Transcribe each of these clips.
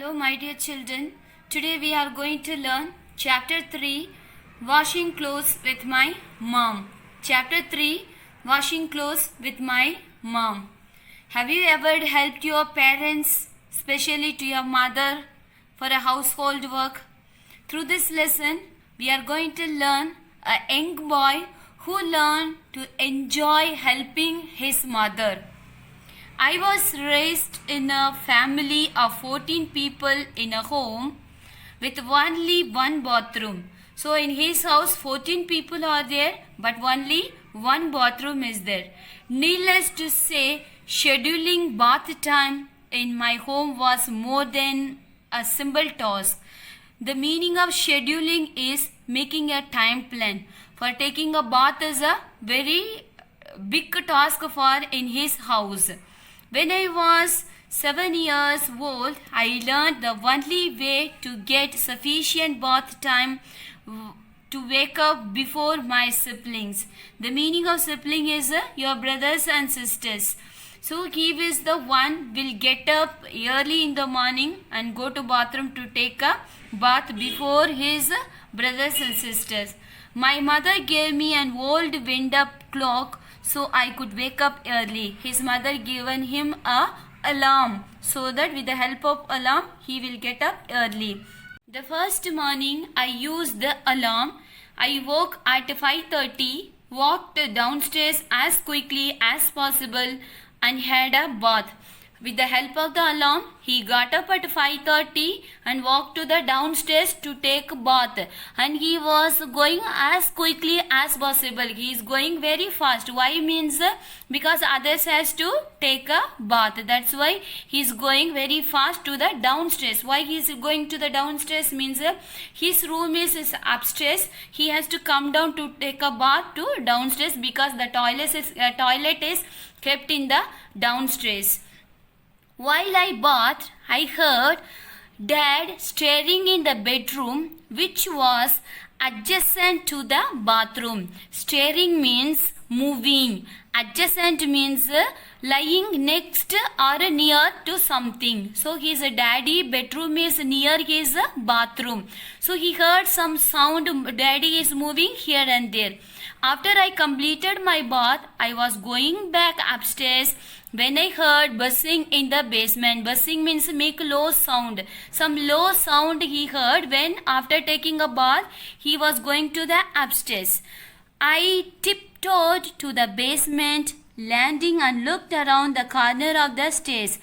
Hello, my dear children. Today we are going to learn Chapter 3 Washing Clothes with My Mom. Chapter 3 Washing Clothes with My Mom. Have you ever helped your parents, especially to your mother, for a household work? Through this lesson, we are going to learn a young boy who learned to enjoy helping his mother. I was raised in a family of 14 people in a home with only one bathroom. So in his house 14 people are there, but only one bathroom is there. Needless to say, scheduling bath time in my home was more than a simple task. The meaning of scheduling is making a time plan. For taking a bath is a very big task for in his house. When I was 7 years old, I learned the only way to get sufficient bath time to wake up before my siblings. The meaning of sibling is your brothers and sisters. So he is the one will get up early in the morning and go to bathroom to take a bath before his brothers and sisters. My mother gave me an old wind-up clock so I could wake up early. His mother given him a alarm so that with the help of alarm he will get up early. The first morning I used the alarm. I woke at 5:30, walked downstairs as quickly as possible and had a bath. With the help of the alarm, he got up at 5:30 and walked to the downstairs to take bath. And he was going as quickly as possible. He is going very fast. Why means because others has to take a bath. That's why he is going very fast to the downstairs. Why he is going to the downstairs means his room is upstairs. He has to come down to take a bath to downstairs because the toilet is kept in the downstairs. While I bathed, I heard Dad staring in the bedroom which was adjacent to the bathroom. Staring means moving. Adjacent means lying next or near to something. So his daddy bedroom is near his bathroom. So he heard some sound. Daddy is moving here and there. After I completed my bath, I was going back upstairs when I heard buzzing in the basement. Buzzing means make low sound. Some low sound he heard when after taking a bath, he was going to the upstairs. I tiptoed to the basement landing and looked around the corner of the stairs.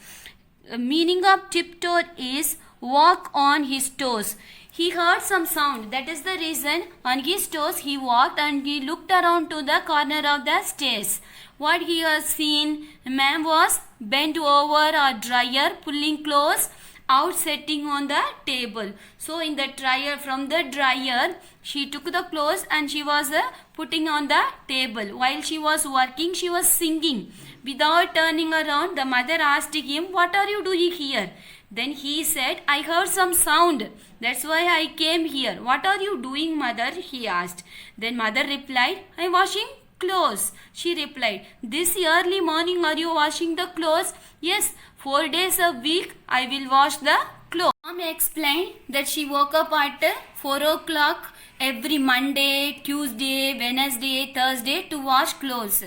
The meaning of tiptoed is walk on his toes. He heard some sound. That is the reason on his toes he walked and he looked around to the corner of the stairs. What he has seen, a man was bent over a dryer pulling clothes out setting on the table. So in the dryer, from the dryer, she took the clothes and she was putting on the table. While she was working, she was singing. Without turning around, the mother asked him, "What are you doing here?" Then he said, "I heard some sound. That's why I came here." "What are you doing, mother?" he asked. Then mother replied, "I'm washing clothes." She replied, "This early morning are you washing the clothes?" "Yes, 4 days a week I will wash the clothes." Mom explained that she woke up at 4 o'clock every Monday, Tuesday, Wednesday, Thursday to wash clothes.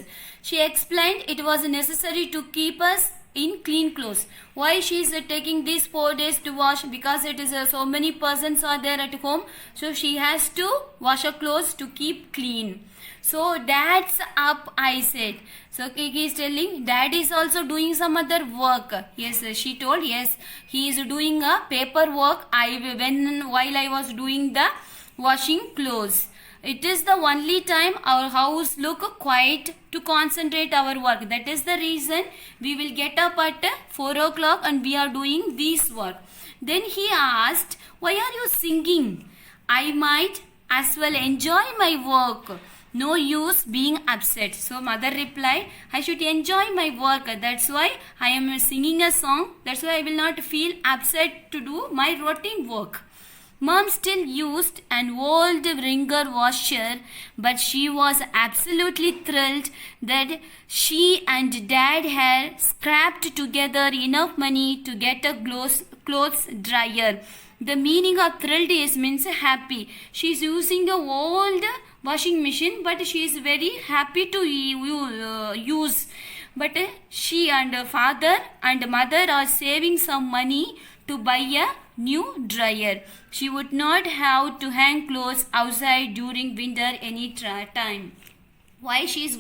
She explained it was necessary to keep us in clean clothes. Why she is taking these 4 days to wash? Because it is so many persons are there at home, so she has to wash her clothes to keep clean. So dad's up, I said. So he is telling dad is also doing some other work. Yes, she told, yes, he is doing a paperwork. While I was doing the washing clothes. It is the only time our house look quiet to concentrate our work. That is the reason we will get up at 4 o'clock and we are doing this work. Then he asked, "Why are you singing?" "I might as well enjoy my work. No use being upset." So mother replied, "I should enjoy my work. That's why I am singing a song. That's why I will not feel upset to do my routine work." Mom still used an old wringer washer, but she was absolutely thrilled that she and Dad had scrapped together enough money to get a clothes dryer. The meaning of thrilled is means happy. She is using the old washing machine, but she is very happy to use. But she and father and mother are saving some money to buy a new dryer. She would not have to hang clothes outside during winter any time. Why she is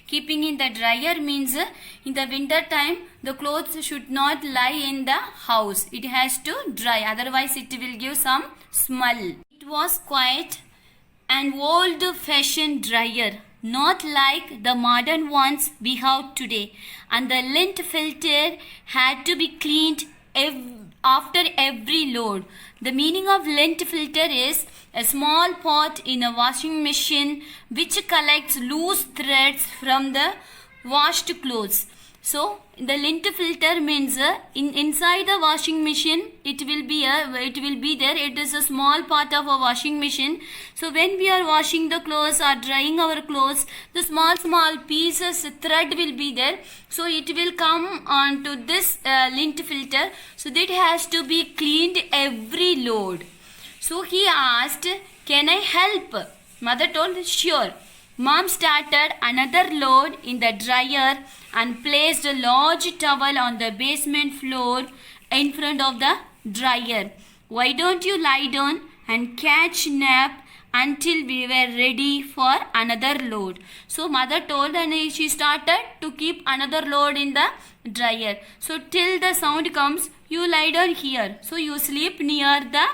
keeping in the dryer means in the winter time the clothes should not lie in the house. It has to dry, otherwise it will give some smell. It was quite an old fashioned dryer, not like the modern ones we have today, and the lint filter had to be cleaned after every load. The meaning of lint filter is a small pot in a washing machine which collects loose threads from the washed clothes. So the lint filter means inside the washing machine it will be there. It is a small part of a washing machine. So when we are washing the clothes or drying our clothes, the small pieces thread will be there. So it will come onto this lint filter. So that has to be cleaned every load. So he asked, "Can I help?" Mother told, "Sure." Mom started another load in the dryer and placed a large towel on the basement floor in front of the dryer. "Why don't you lie down and catch nap until we were ready for another load?" So mother told, and she started to keep another load in the dryer. So till the sound comes, you lie down here. So you sleep near the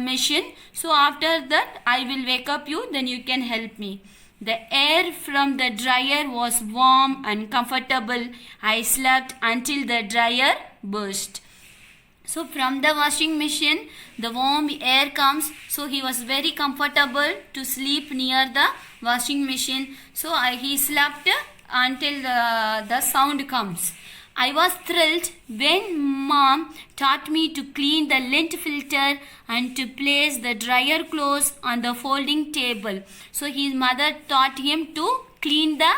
machine. So after that I will wake up you, then you can help me. The air from the dryer was warm and comfortable. I slept until the dryer burst. So from the washing machine the warm air comes. So he was very comfortable to sleep near the washing machine. So he slept until the sound comes. I was thrilled when Mom taught me to clean the lint filter and to place the dryer clothes on the folding table. So his mother taught him to clean the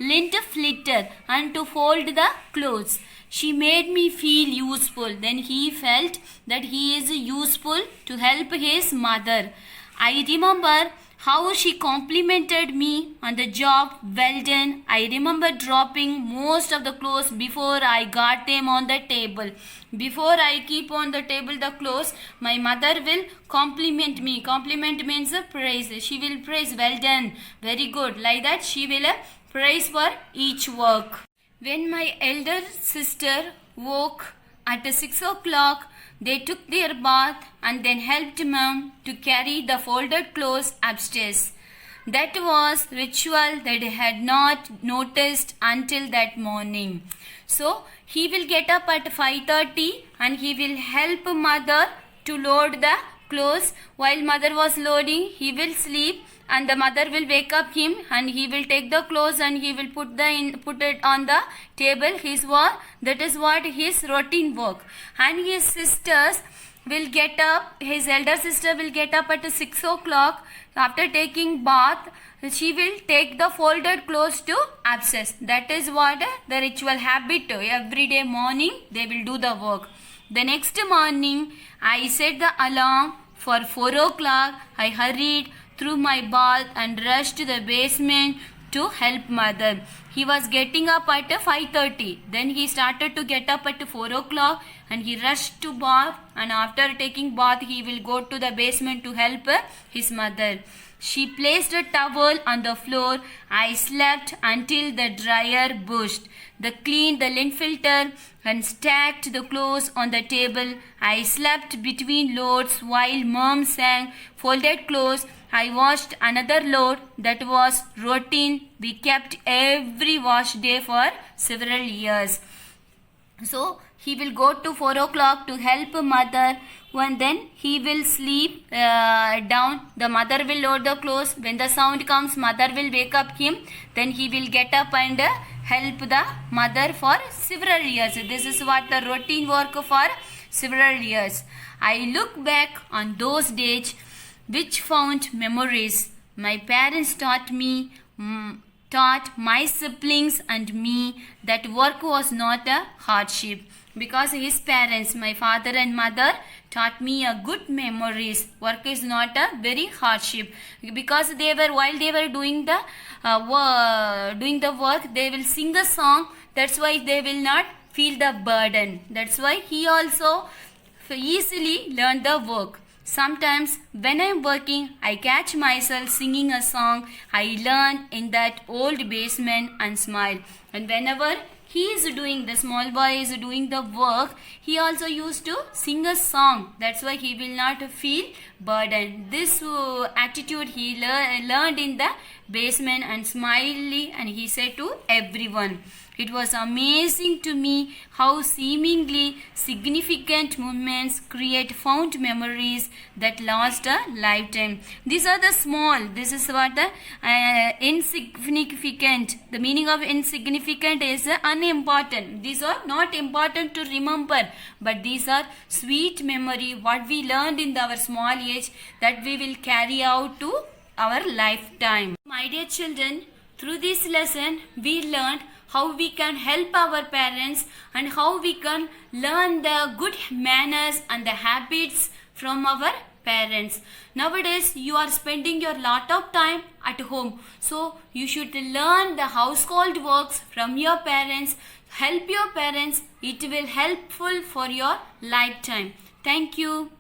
lint filter and to fold the clothes. She made me feel useful. Then he felt that he is useful to help his mother. I remember how she complimented me on the job well done. I remember dropping most of the clothes before I got them on the table. Before I keep on the table the clothes, my mother will compliment me. Compliment means a praise. She will praise, "Well done, very good." Like that she will praise for each work. When my elder sister woke at 6 o'clock, they took their bath and then helped Mom to carry the folded clothes upstairs. That was ritual that I had not noticed until that morning. So he will get up at 5:30 and he will help mother to load the clothes. While mother was loading, he will sleep and the mother will wake up him and he will take the clothes and he will put it on the table. That is what his routine work. And his sisters will get up. His elder sister will get up at 6 o'clock. After taking bath, she will take the folded clothes to upstairs. That is what the ritual habit. Every day morning they will do the work. The next morning I set the alarm for 4 o'clock. I hurried through my bath and rushed to the basement to help mother. He was getting up at 5:30. Then he started to get up at 4 o'clock and he rushed to bath, and after taking bath he will go to the basement to help his mother. She placed a towel on the floor. I slept until the dryer burst. Cleaned the lint filter and stacked the clothes on the table. I slept between loads while Mom sang folded clothes. I washed another load. That was routine we kept every wash day for several years. So he will go to 4 o'clock to help mother, and then he will sleep down. The mother will load the clothes. When the sound comes, mother will wake up him. Then he will get up and help the mother for several years. This is what the routine work for several years. I look back on those days which found memories. My parents taught my siblings and me that work was not a hardship. because his parents, my father and mother, taught me a good memories. Work is not a very hardship, because while they were doing the work, they will sing a song. That's why they will not feel the burden. That's why he also easily learned the work. Sometimes when I am working, I catch myself singing a song I learned in that old basement and smile. And whenever the small boy is doing the work, he also used to sing a song. That's why he will not feel burdened. This attitude he learned in the basement and smiley, and he said to everyone. It was amazing to me how seemingly significant moments create fond memories that last a lifetime. These are the small. This is what the insignificant. The meaning of insignificant is unimportant. These are not important to remember, but these are sweet memory, what we learned in our small age, that we will carry out to our lifetime. My dear children, through this lesson, we learned how we can help our parents and how we can learn the good manners and the habits from our parents. Nowadays, you are spending your lot of time at home. So, you should learn the household works from your parents. Help your parents. It will helpful for your lifetime. Thank you.